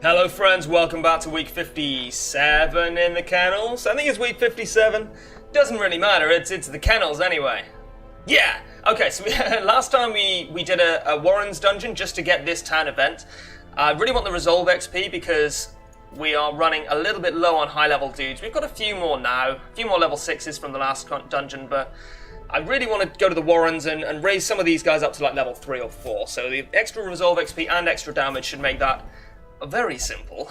Hello friends, welcome back to week 57 in the kennels. I think it's week 57. Doesn't really matter, it's the kennels anyway. Yeah! Okay, so last time we did a Warren's dungeon just to get this town event. I really want the Resolve XP because we are running a little bit low on high level dudes. We've got a few more now, a few more level 6s from the last dungeon, but I really want to go to the Warrens and raise some of these guys up to like level 3 or 4. So the extra Resolve XP and extra damage should make that very simple.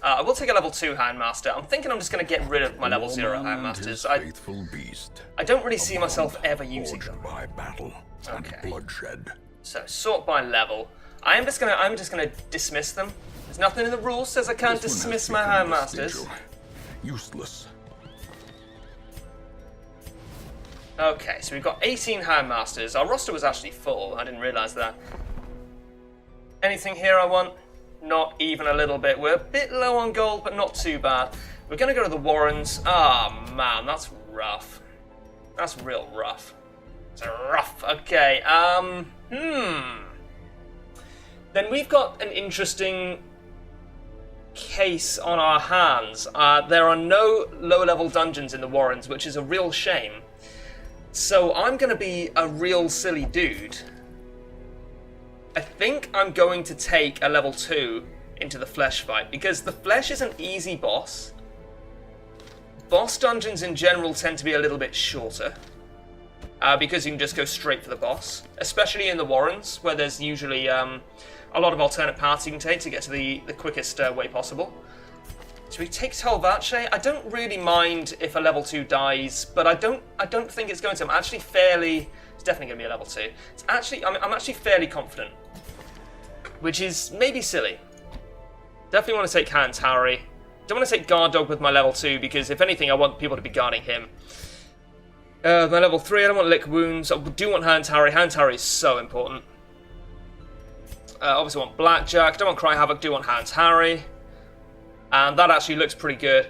I will take a level 2 Houndmaster. I'm thinking I'm just going to get rid of my level 0 Houndmasters. I don't really see myself ever using them. By battle and bloodshed. So sort by level. I'm just gonna dismiss them. There's nothing in the rules says I can't dismiss my Houndmasters. Useless. Okay, so we've got 18 Houndmasters. Our roster was actually full. I didn't realise that. Anything here I want? Not even a little bit. We're a bit low on gold, but not too bad. We're going to go to the Warrens. Ah, oh, man, that's rough. That's real rough. It's rough. Okay, Then we've got an interesting case on our hands. There are no low-level dungeons in the Warrens, which is a real shame. So I'm going to be a real silly dude. I think I'm going to take a level 2 into the Flesh fight, because the Flesh is an easy boss. Boss dungeons in general tend to be a little bit shorter, because you can just go straight for the boss, especially in the Warrens, where there's usually a lot of alternate paths you can take to get to the quickest way possible. So we take Tolvache. I don't really mind if a level 2 dies, but I don't think it's going to. I'm actually fairly... It's definitely going to be a level 2. It's actually... I'm actually fairly confident, which is maybe silly. Definitely want to take Hans Harry. Don't want to take Guard Dog with my level 2, because if anything, I want people to be guarding him. My level 3, I don't want Lick Wounds. I do want Hans Harry. Hans Harry is so important. Obviously want Blackjack. Don't want Cry Havoc. Do want Hans Harry. And that actually looks pretty good.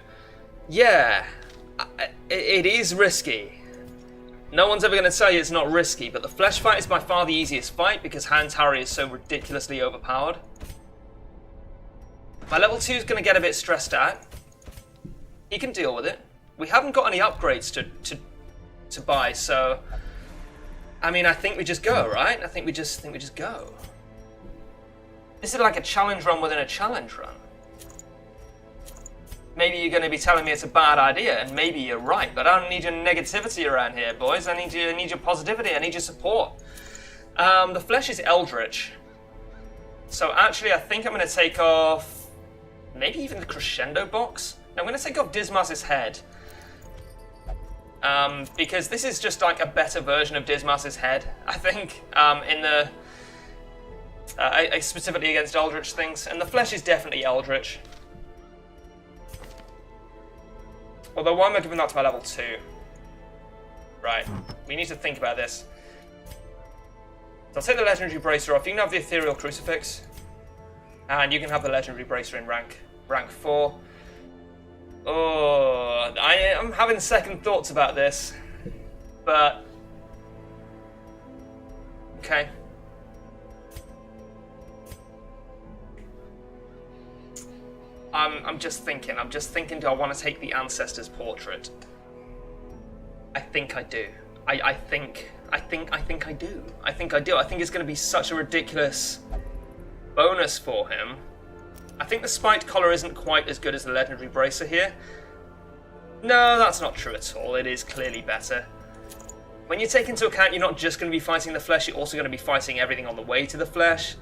Yeah, it is risky. No one's ever going to tell you it's not risky, but the Flesh fight is by far the easiest fight because Hans Harry is so ridiculously overpowered. My level 2 is going to get a bit stressed out. He can deal with it. We haven't got any upgrades to buy, so I mean, I think we just go, right? I think we just go. This is like a challenge run within a challenge run. Maybe you're going to be telling me it's a bad idea, and maybe you're right, but I don't need your negativity around here, boys. I need your positivity, I need your support. The Flesh is Eldritch. So actually, I think I'm going to take off maybe even the Crescendo box. No, I'm going to take off Dismas's head. Because this is just like a better version of Dismas's head, I think, in the... specifically against Eldritch things. And the Flesh is definitely Eldritch. Although, why am I giving that to my level 2? Right, we need to think about this. So I'll take the Legendary Bracer off. You can have the Ethereal Crucifix. And you can have the Legendary Bracer in rank 4. Oh, I'm having second thoughts about this. But... okay. I'm just thinking, do I want to take the Ancestor's Portrait? I think I do. I think I do. I think I do. I think it's going to be such a ridiculous bonus for him. I think the Spiked Collar isn't quite as good as the Legendary Bracer here. No, that's not true at all. It is clearly better. When you take into account you're not just going to be fighting the Flesh, you're also going to be fighting everything on the way to the Flesh.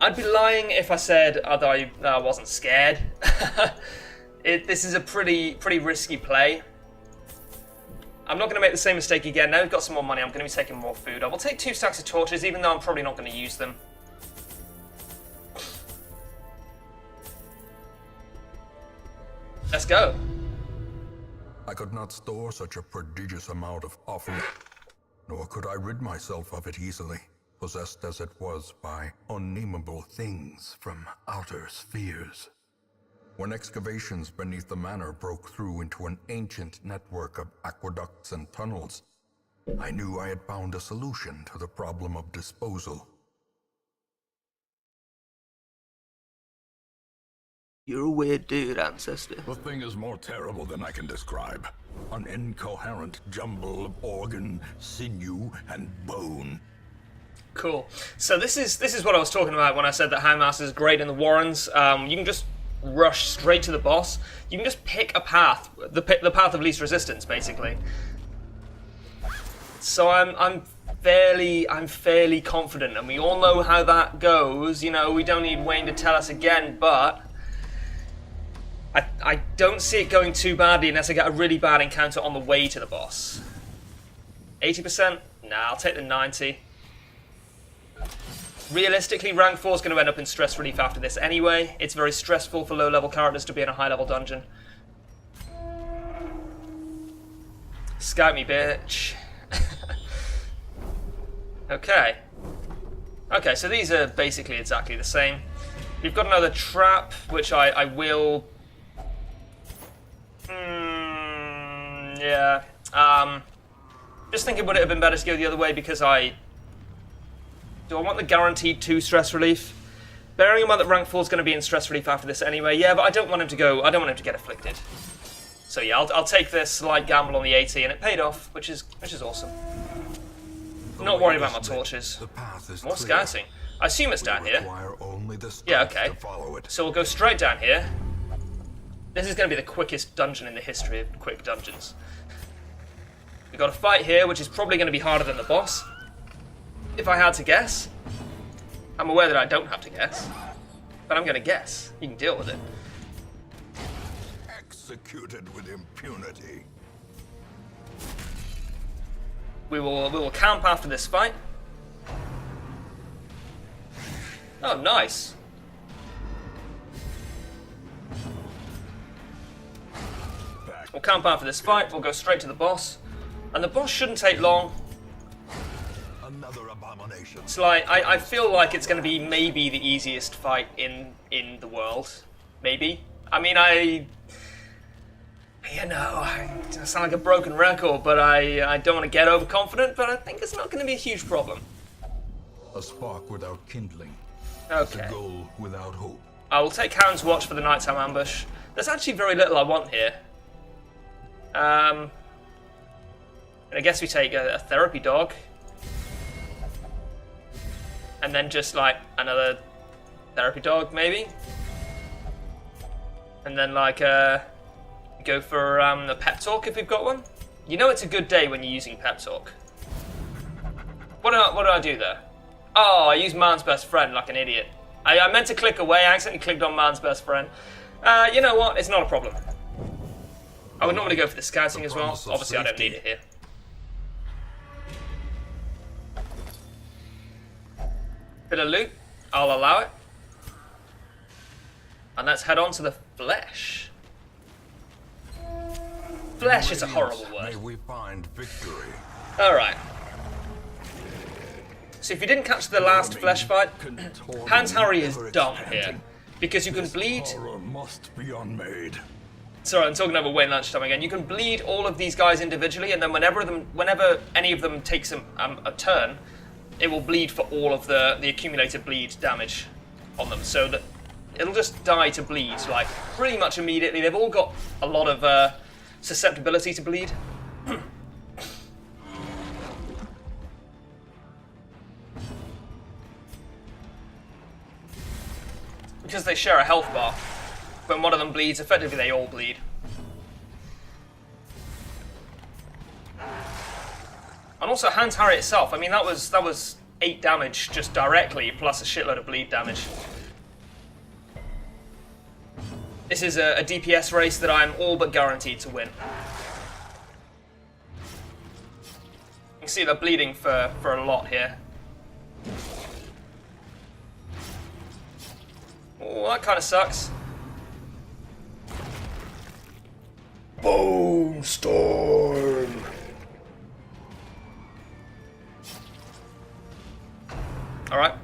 I'd be lying if I said that I wasn't scared. This is a pretty risky play. I'm not going to make the same mistake again. Now we've got some more money, I'm going to be taking more food. I will take 2 stacks of torches, even though I'm probably not going to use them. Let's go. I could not store such a prodigious amount of offering, nor could I rid myself of it easily, possessed as it was by unnameable things from outer spheres. When excavations beneath the manor broke through into an ancient network of aqueducts and tunnels, I knew I had found a solution to the problem of disposal. You're a weird dude, Ancestor. The thing is more terrible than I can describe. An incoherent jumble of organ, sinew, and bone. Cool. So this is what I was talking about when I said that Houndmasters is great in the Warrens. You can just rush straight to the boss. You can just pick a path, the path of least resistance, basically. So I'm fairly confident, and we all know how that goes. You know, we don't need Wayne to tell us again, but I don't see it going too badly unless I get a really bad encounter on the way to the boss. 80%? Nah, I'll take the 90. Realistically, rank 4 is going to end up in stress relief after this anyway. It's very stressful for low-level characters to be in a high-level dungeon. Scout me, bitch. Okay. Okay, so these are basically exactly the same. We've got another trap, which I will... yeah. Just thinking, would it have been better to go the other way because do I want the guaranteed 2 stress relief? Bearing in mind that rank 4 is going to be in stress relief after this anyway, yeah, but I don't want him to go. I don't want him to get afflicted. So yeah, I'll take this slight gamble on the 80, and it paid off, which is awesome. Not worried about my torches. More scouting. I assume it's down here. Yeah, okay. So we'll go straight down here. This is going to be the quickest dungeon in the history of quick dungeons. We've got a fight here, which is probably going to be harder than the boss. If I had to guess. I'm aware that I don't have to guess. But I'm going to guess. You can deal with it. Executed with impunity. We will camp after this fight. Oh, nice. We'll camp after this fight. We'll go straight to the boss. And the boss shouldn't take long. Another abomination. It's like, I feel like it's going to be maybe the easiest fight in the world. Maybe. I mean, you know, I sound like a broken record, but I don't want to get overconfident, but I think it's not going to be a huge problem. A spark without kindling. Okay. A goal without hope. I will take Hound's Watch for the nighttime ambush. There's actually very little I want here. And I guess we take a therapy dog. And then just like another therapy dog, maybe. And then like go for a pep talk if we've got one. You know it's a good day when you're using pep talk. What did I do there? Oh, I used man's best friend like an idiot. I meant to click away, I accidentally clicked on man's best friend. You know what? It's not a problem. I would normally go for the scouting as well. Obviously, I don't need it here. Bit of loot. I'll allow it. And let's head on to the flesh. Flesh is a horrible word. May we find victory. Alright. So if you didn't catch the last flesh fight, Hans Harry is dumb here. Because you can bleed... Horror must be unmade. Sorry, I'm talking over Wayne lunchtime again. You can bleed all of these guys individually, and then whenever any of them takes a turn, it will bleed for all of the accumulated bleed damage on them. So that it'll just die to bleed, like, pretty much immediately. They've all got a lot of susceptibility to bleed. Because they share a health bar. When one of them bleeds, effectively they all bleed. And also Hans Harry itself, I mean that was 8 damage just directly, plus a shitload of bleed damage. This is a DPS race that I'm all but guaranteed to win. You can see they're bleeding for a lot here. Oh, that kind of sucks. Bone Storm! Alright.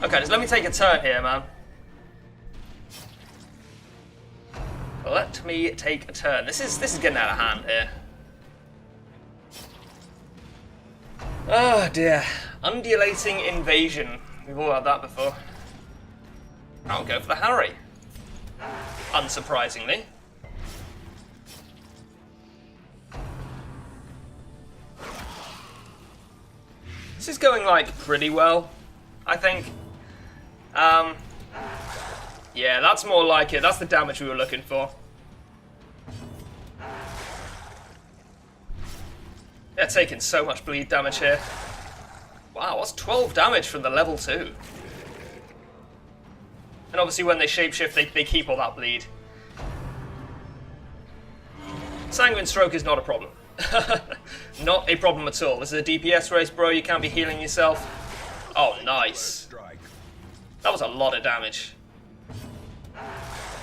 Okay, just let me take a turn here, man. Let me take a turn. This is getting out of hand here. Oh dear. Undulating Invasion. We've all had that before. I'll go for the Harry. unsurprisingly. This is going, like, pretty well, I think. Yeah, that's more like it. That's the damage we were looking for. They're taking so much bleed damage here. Wow, what's 12 damage from the level 2? And obviously when they shapeshift, they keep all that bleed. Sanguine Stroke is not a problem. Not a problem at all. This is a DPS race, bro. You can't be healing yourself. Oh, nice. That was a lot of damage.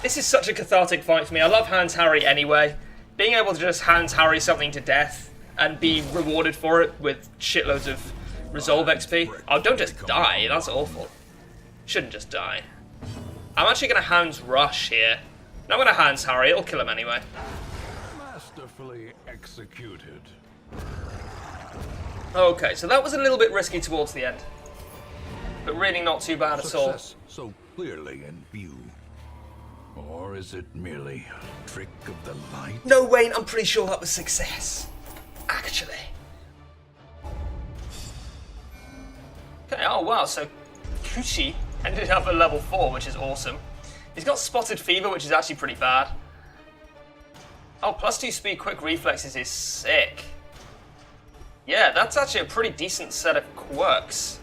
This is such a cathartic fight for me. I love Hands Harry anyway. Being able to just Hands Harry something to death and be rewarded for it with shitloads of Resolve XP. Oh, don't just die. That's awful. Shouldn't just die. I'm actually going to Hound's Rush here. No, I'm going to Hands Harry. It'll kill him anyway. Masterfully executed. Okay, so that was a little bit risky towards the end. But really not too bad at all. Success so clearly in view. Or is it merely a trick of the light? No, Wayne, I'm pretty sure that was success. Actually. Okay, oh wow, so Kuchi ended up at level 4, which is awesome. He's got Spotted Fever, which is actually pretty bad. Oh, +2 speed, quick reflexes is sick. Yeah, that's actually a pretty decent set of quirks.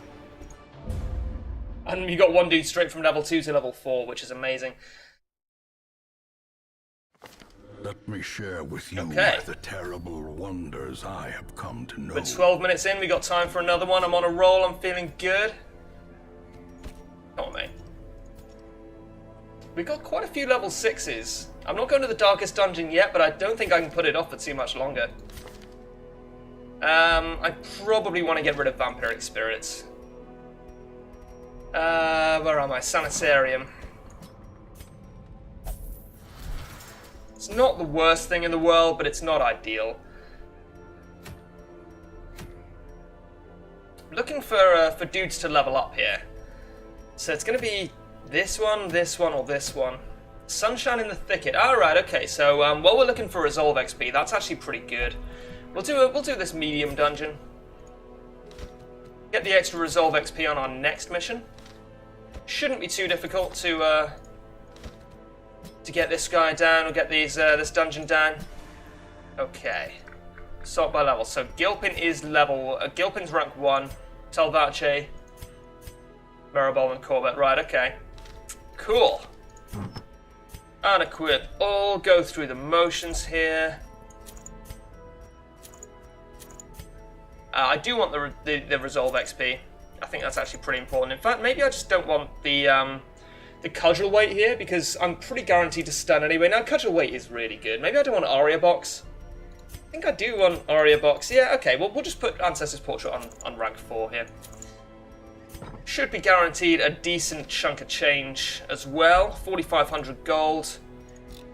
And you got one dude straight from level 2 to level 4, which is amazing. Let me share with you Okay. the terrible wonders I have come to know. We're 12 minutes in, we got time for another one. I'm on a roll, I'm feeling good. Come on, mate. We got quite a few level 6s. I'm not going to the darkest dungeon yet, but I don't think I can put it off for too much longer. I probably want to get rid of Vampiric Spirits. Where am I? Sanitarium. It's not the worst thing in the world, but it's not ideal. Looking for dudes to level up here. So it's going to be this one, or this one. Sunshine in the Thicket. Alright, okay, so while we're looking for Resolve XP, that's actually pretty good. We'll do this medium dungeon. Get the extra Resolve XP on our next mission. Shouldn't be too difficult to get this guy down or get these this dungeon down. Okay. Sort by level. So Gilpin is level. Gilpin's rank 1. Telvache, Maribel, and Corbett. Right. Okay. Cool. Unequip. All go through the motions here. I do want the Resolve XP. I think that's actually pretty important. In fact, maybe I just don't want the Cudgel Weight here, because I'm pretty guaranteed to stun anyway. Now, Cudgel Weight is really good. Maybe I don't want Aria Box. I think I do want Aria Box. Yeah, okay, well, we'll just put Ancestor's Portrait on rank 4 here. Should be guaranteed a decent chunk of change as well. 4,500 gold,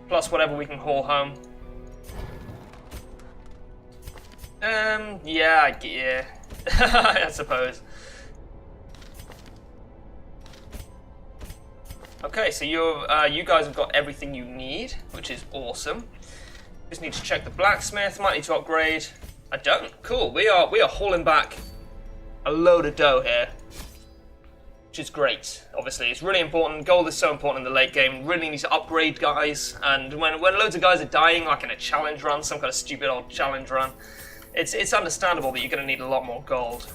plus whatever we can haul home. Yeah, I suppose. Okay, so you guys have got everything you need, which is awesome. Just need to check the blacksmith. Might need to upgrade. I don't. Cool. We are hauling back a load of dough here, which is great. Obviously, it's really important. Gold is so important in the late game. Really need to upgrade guys. And when loads of guys are dying, like in a challenge run, some kind of stupid old challenge run, it's understandable that you're going to need a lot more gold.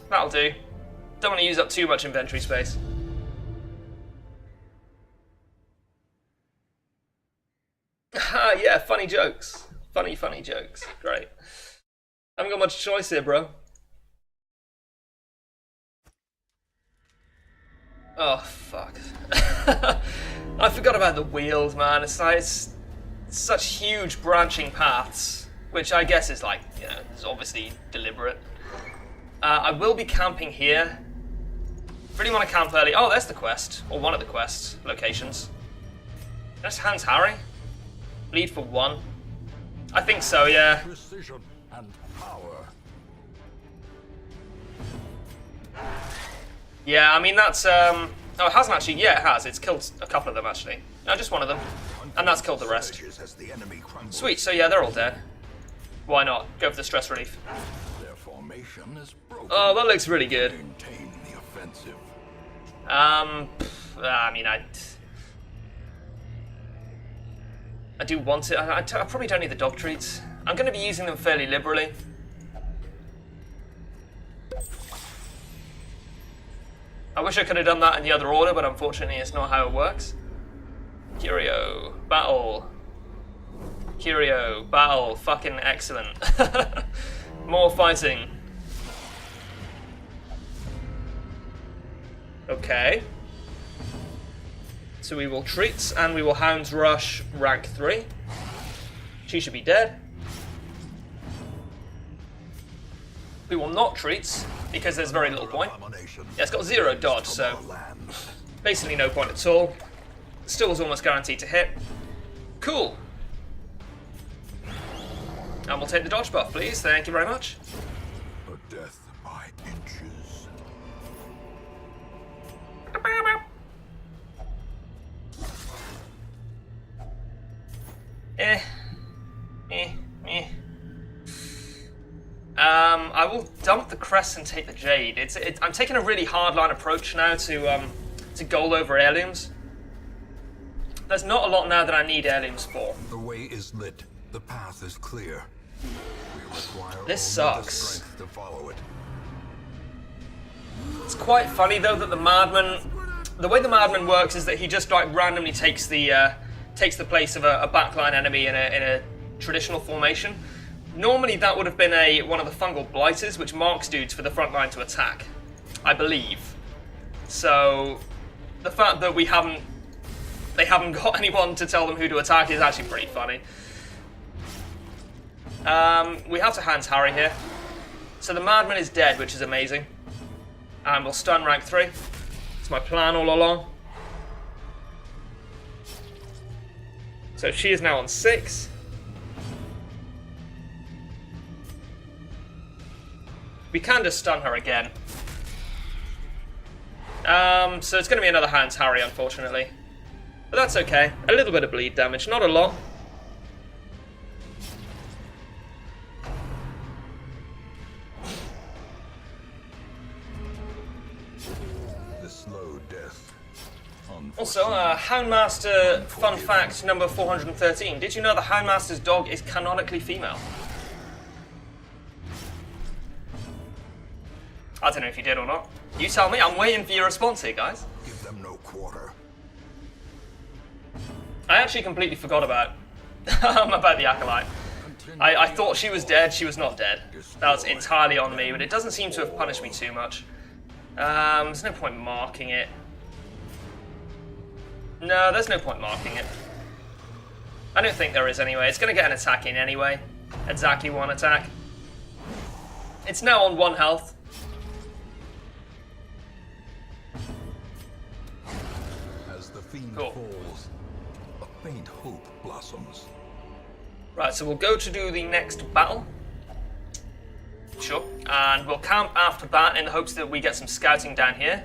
That'll do. Don't want to use up too much inventory space. Yeah, funny jokes. Funny jokes. Great. Haven't got much choice here, bro. Oh, fuck. I forgot about the wheels, man. It's such huge branching paths, which I guess is like, you know, it's obviously deliberate. I will be camping here. Really want to camp early. Oh, there's the quest, or one of the quest locations. That's Hands Harry. Bleed for 1. I think so, yeah. Precision and power. Yeah, I mean that's Oh, it hasn't actually. Yeah, it has. It's killed a couple of them, actually. No, just one of them. And that's killed the rest. Sweet, so yeah, they're all dead. Why not? Go for the stress relief. Their formation is broken. Oh, that looks really good. Maintain the offensive. I mean, I do want it. I probably don't need the dog treats. I'm going to be using them fairly liberally. I wish I could have done that in the other order, but unfortunately it's not how it works. Curio, battle. Curio, battle, fucking excellent. More fighting. Okay. So we will treats and we will Hounds Rush rank 3. She should be dead. We will not treats because there's very little point. Yeah, it's got 0 dodge, so basically no point at all. Still is almost guaranteed to hit. Cool. And we'll take the dodge buff, please. Thank you very much. A death by inches. I will dump the crest and take the jade. I'm taking a really hardline approach now to gold over heirlooms. There's not a lot now that I need heirlooms for. The way is lit. The path is clear. We require This only the sucks. strength to follow it. It's quite funny though that the way the Madman works is that he just like randomly takes the place of a backline enemy in a traditional formation. Normally that would have been one of the fungal blighters, which marks dudes for the front line to attack, I believe. So the fact that they haven't got anyone to tell them who to attack is actually pretty funny. We have to Hands Harry here. So the Madman is dead, which is amazing. And we'll stun rank 3. It's my plan all along. So she is now on 6. We can just stun her again. So it's going to be another Hands Harry, unfortunately. But that's okay. A little bit of bleed damage, not a lot. The slow death. Also, Houndmaster fun fact number 413. Did you know the Houndmaster's dog is canonically female? I don't know if you did or not. You tell me, I'm waiting for your response here, guys. Give them no quarter. I actually completely forgot about the Acolyte. I thought she was dead, she was not dead. That was entirely on me, but it doesn't seem to have punished me too much. There's no point marking it. No, there's no point marking it. I don't think there is anyway. It's going to get an attack in anyway. Exactly 1 attack. It's now on 1 health. As the fiend Cool. falls, a faint hope blossoms. Right, so we'll go to do the next battle. Sure. And we'll camp after that in the hopes that we get some scouting down here,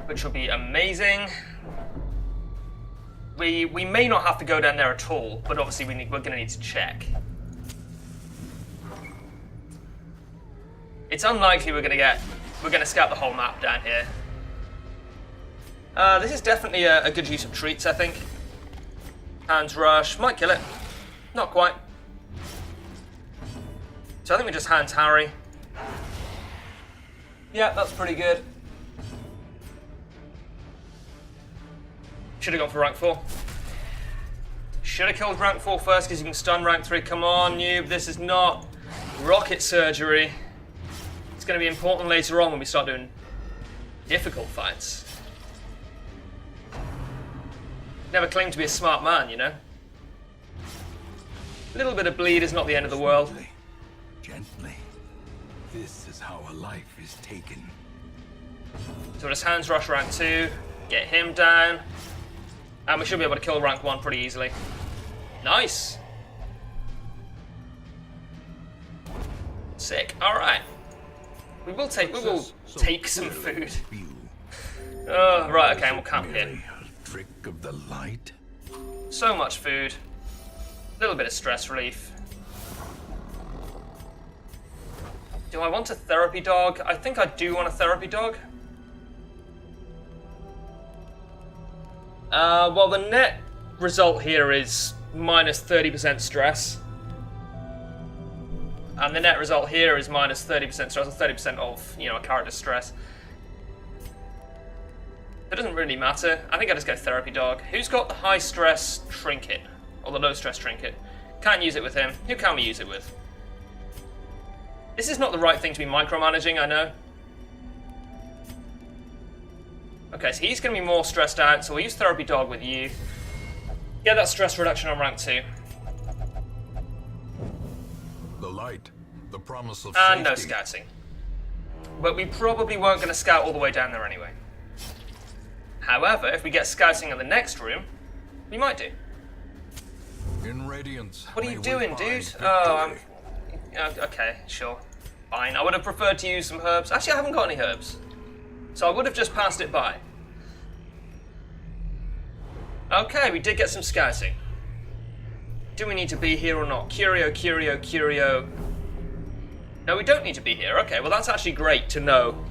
which will be amazing. We may not have to go down there at all, but obviously we're going to need to check. It's unlikely we're going to scout the whole map down here. This is definitely a good use of treats, I think. Hands Rush, might kill it. Not quite. So I think we just Hands Harry. Yeah, that's pretty good. Should have gone for rank 4. Should have killed rank 4 first because you can stun rank 3. Come on, noob. This is not rocket surgery. It's going to be important later on when we start doing difficult fights. Never claimed to be a smart man, you know. A little bit of bleed is not the end of the world. Gently, gently. This is how a life is taken. So we'll just Hands Rush rank 2, get him down, and we should be able to kill rank 1 pretty easily. Nice. Sick. All right. We will take some food. Oh, right, okay, Is and we'll it camp here. merely a trick of the light? So much food. A little bit of stress relief. Do I want a therapy dog? I think I do want a therapy dog. Well, the net result here is minus 30% stress. And the net result here is minus 30% stress, or 30% of, you know, a character's stress. It doesn't really matter. I think I just go therapy dog. Who's got the high stress trinket? Or the low stress trinket? Can't use it with him. Who can we use it with? This is not the right thing to be micromanaging, I know. Okay, so he's going to be more stressed out, so we'll use therapy dog with you. Get that stress reduction on rank 2. The light, the promise of And no safety. scouting. But we probably weren't going to scout all the way down there anyway. However, if we get scouting in the next room, we might do. In radiance. What are may you we doing, find dude? Oh, victory. okay, sure. Fine. I would have preferred to use some herbs. Actually, I haven't got any herbs. So I would have just passed it by. Okay, we did get some scouting. Do we need to be here or not? Curio, curio, curio. No, we don't need to be here. Okay, well that's actually great to know.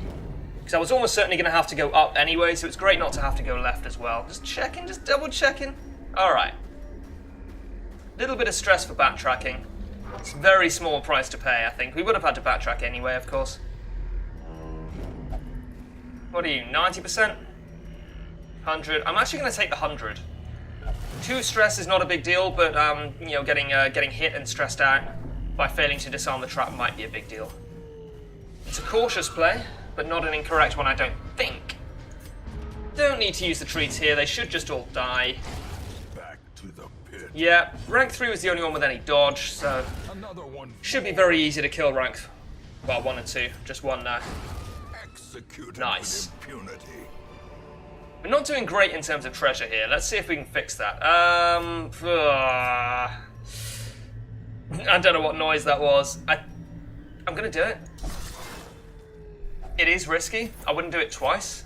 Because I was almost certainly going to have to go up anyway, so it's great not to have to go left as well. Just checking, just double checking. Alright. Little bit of stress for backtracking. It's a very small price to pay, I think. We would have had to backtrack anyway, of course. What are you, 90%? 100? I'm actually going to take the 100. 2 stress is not a big deal, but you know, getting hit and stressed out by failing to disarm the trap might be a big deal. It's a cautious play, but not an incorrect one, I don't think. Don't need to use the treats here, they should just all die. Back to the pit. Yeah, rank 3 was the only one with any dodge, so Another one. should be very easy to kill rank, well, 1 and 2, just 1 now. Executed Nice. with impunity. We're not doing great in terms of treasure here, let's see if we can fix that. I don't know what noise that was. I'm gonna do it. It is risky, I wouldn't do it twice.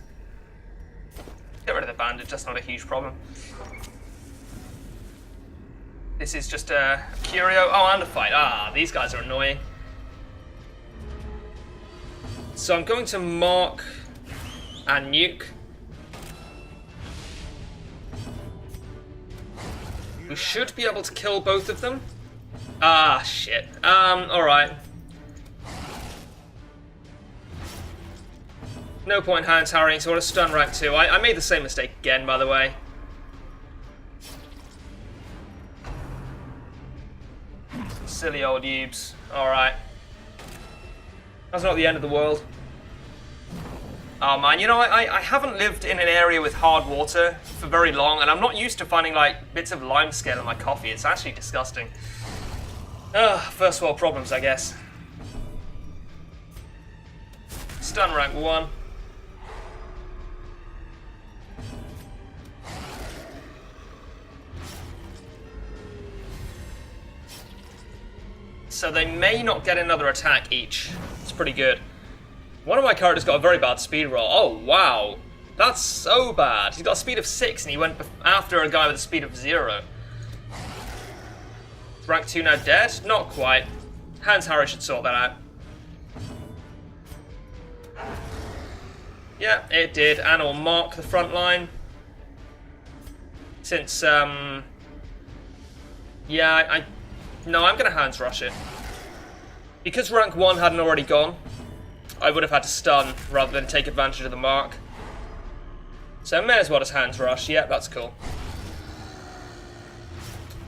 Get rid of the bandage, that's not a huge problem. This is just a curio. Oh, and a fight. Ah, these guys are annoying. So I'm going to mark and nuke. We should be able to kill both of them. Ah, shit. Alright. No point hand harrying, so I want to stun rank 2. I made the same mistake again, by the way. Silly old Ubes. Alright. That's not the end of the world. Oh man, you know, I haven't lived in an area with hard water for very long, and I'm not used to finding, like, bits of limescale in my coffee. It's actually disgusting. Ugh, first world problems, I guess. Stun rank 1. So they may not get another attack each. It's pretty good. One of my characters got a very bad speed roll. Oh, wow. That's so bad. He's got a speed of 6 and he went after a guy with a speed of 0. Is rank 2 now dead? Not quite. Hans Harry should sort that out. Yeah, it did. And I'll mark the front line. Since, yeah, no, I'm going to Hands Rush it. Because rank 1 hadn't already gone, I would have had to stun rather than take advantage of the mark. So I may as well just Hands Rush. Yep, that's cool.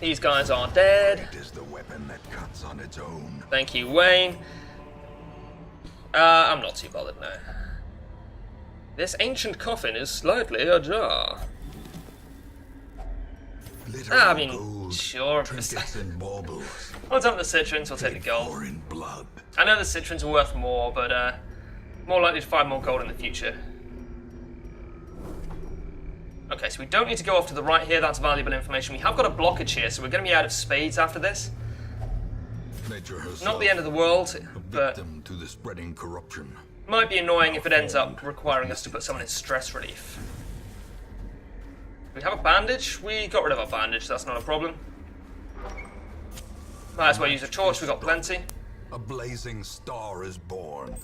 These guys are dead. It is the weapon that cuts on its own. Thank you, Wayne. I'm not too bothered now. This ancient coffin is slightly ajar. I mean, Gold, sure. trinkets and baubles. What's up with the citrons? We'll take the gold. Or in blood. I know the citrons are worth more, but more likely to find more gold in the future. Okay, so we don't need to go off to the right here. That's valuable information. We have got a blockage here, so we're going to be out of spades after this. Nature herself, Not the end of the world, a but victim to the spreading corruption. Might be annoying if it ends up requiring us to put someone in stress relief. We have a bandage. We got rid of our bandage, that's not a problem. Might as well use a torch, we've got plenty. A blazing star is born.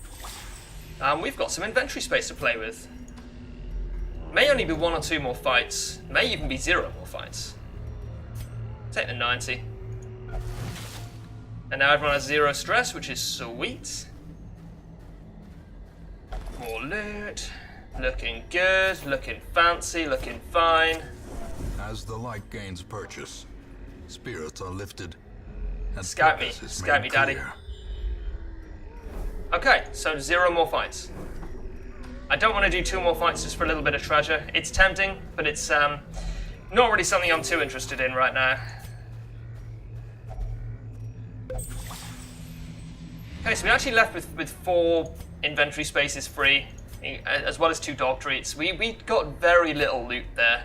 We've got some inventory space to play with. May only be 1 or 2 more fights. May even be 0 more fights. Take the 90. And now everyone has 0 stress, which is sweet. More loot. Looking good, looking fancy, looking fine. As the light gains purchase, spirits are lifted. And Scout me, purpose is scout me, made daddy. clear. Okay, so 0 more fights. I don't want to do 2 more fights just for a little bit of treasure. It's tempting, but it's not really something I'm too interested in right now. Okay, so we actually left with 4 inventory spaces free, as well as 2 dog treats. We got very little loot there.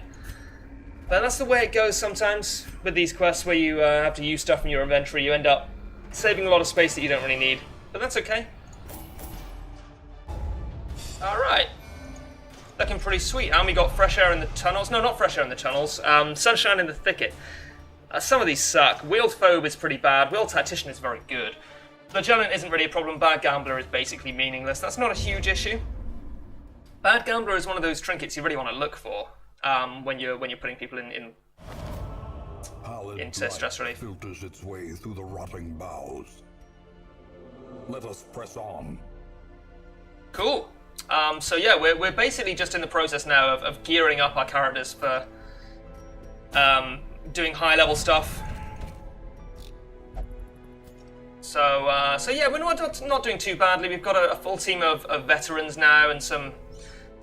But that's the way it goes sometimes with these quests where you have to use stuff in your inventory. You end up saving a lot of space that you don't really need. But that's okay. Alright. Looking pretty sweet. And we got fresh air in the tunnels. No, not fresh air in the tunnels. Sunshine in the thicket. Some of these suck. Wheeled Phobe is pretty bad. Wheeled Tactician is very good. Flagellant isn't really a problem. Bad Gambler is basically meaningless. That's not a huge issue. Bad Gambler is one of those trinkets you really want to look for when you're putting people into stress relief. Filters its way through the rotting boughs. Let us press on. Cool. So yeah, we're basically just in the process now of gearing up our characters for doing high level stuff. So yeah, we're not doing too badly. We've got a full team of veterans now and some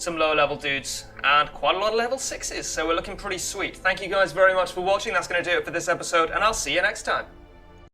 lower level dudes and quite a lot of level 6s. So we're looking pretty sweet. Thank you guys very much for watching. That's going to do it for this episode, and I'll see you next time.